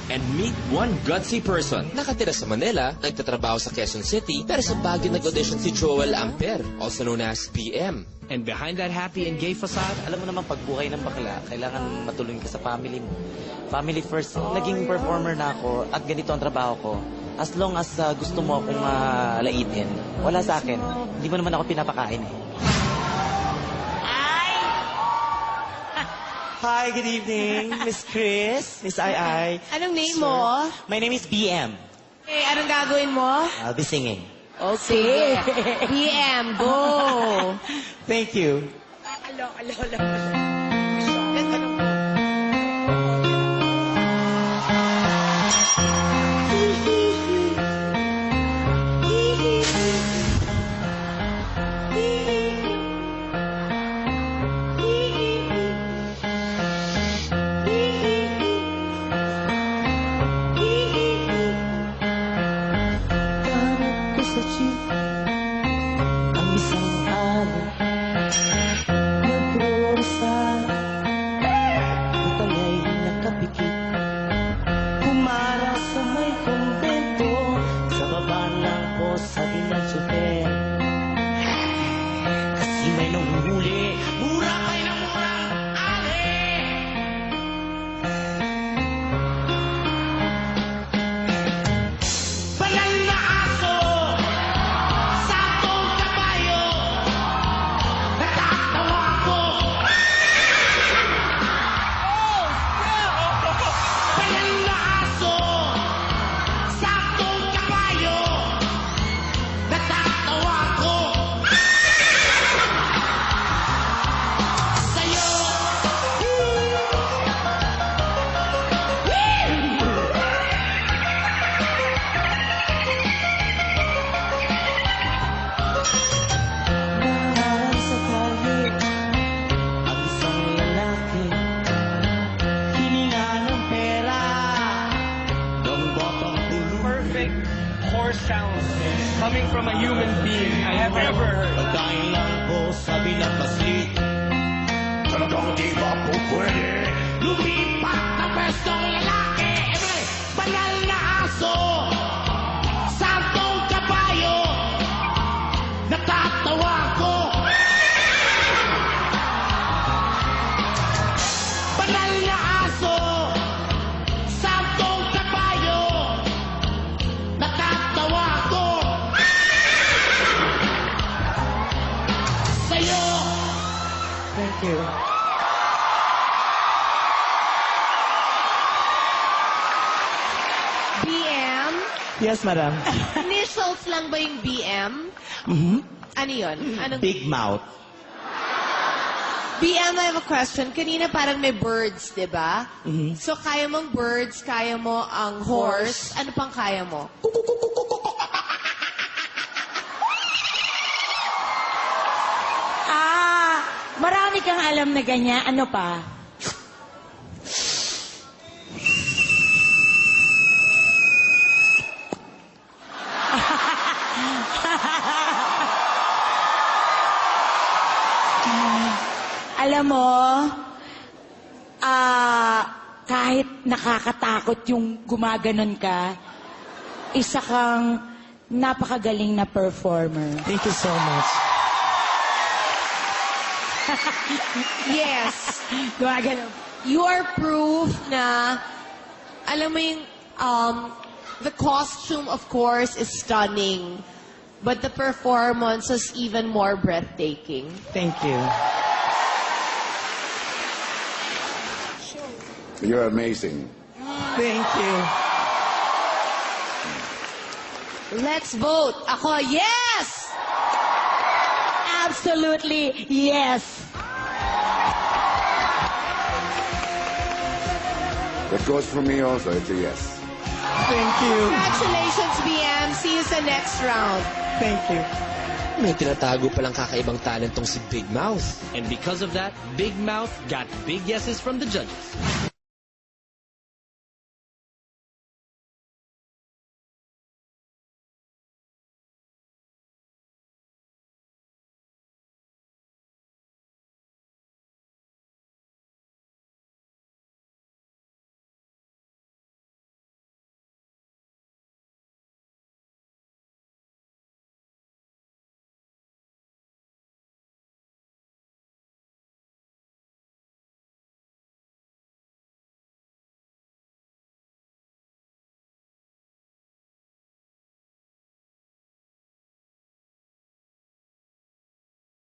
and meet one gutsy person. Nakatira sa Manila, nagtatrabaho sa Quezon City, pero sa Baguio nag-audition si Joel Amper, also known as BM. And behind that happy and gay facade, Alam mo naman, pag buhay ng bakla, kailangan matulungan ka sa family mo. Family first. Naging performer na ako at ganito ang trabaho ko. As long as gusto mo akong laitin, wala sa akin. Hindi mo naman ako pinapakain eh. Hi, good evening, Miss Chris, Miss Ai. Anong name mo? My name is BM. Okay, anong gagawin mo? I'll be singing. Okay. PM, go! Thank you. Ang isang araw, nagproresal, matangay nakapikit, kumara sa may kumbento, sa baba ng post sabi ng super. Kasi may nanguhuli, mura kayo ng murang ali! Banal na aso! Sakong kabayo! Natatawa ko! Banal na aso! Sakong kabayo! Natatawa ko! Sa'yo! Naharap sa kalye ang isang lalaki, hininga ng pera ng batang tulo. Perfect horse sounds coming from a human being I have ever heard. Pagkain lang po sabi ng paslit, talagang di ba po pwede lumipat na pwestong lalaki? Banal na aso, santong kabayo, natatawa ko. Banal na aso, santong kabayo, natatawa ko. Sa'yo. Thank you. BM? Yes, madam. Initials lang ba yung BM? Ano yun? Anong... Big mouth. BM, I have a question. Kanina parang may birds, di ba? So, kaya mong birds, kaya mo ang horse. Ano pang kaya mo? Marami kang alam na ganyan. Ano pa? Alam mo, kahit nakakatakot yung gumaganon ka, isa kang napakagaling na performer. Thank you so much. Yes. Gumaganon. You are proof na, alam mo yung, the costume, of course, is stunning. But the performance is even more breathtaking. Thank you. You're amazing. Thank you. Let's vote. Ako, yes! Absolutely, yes. That goes for me also. It's a yes. Thank you. Congratulations, BM. See you sa next round. Thank you. May tinatago palang kakaibang talentong si Big Mouth. and because of that, Big Mouth got big yeses from the judges.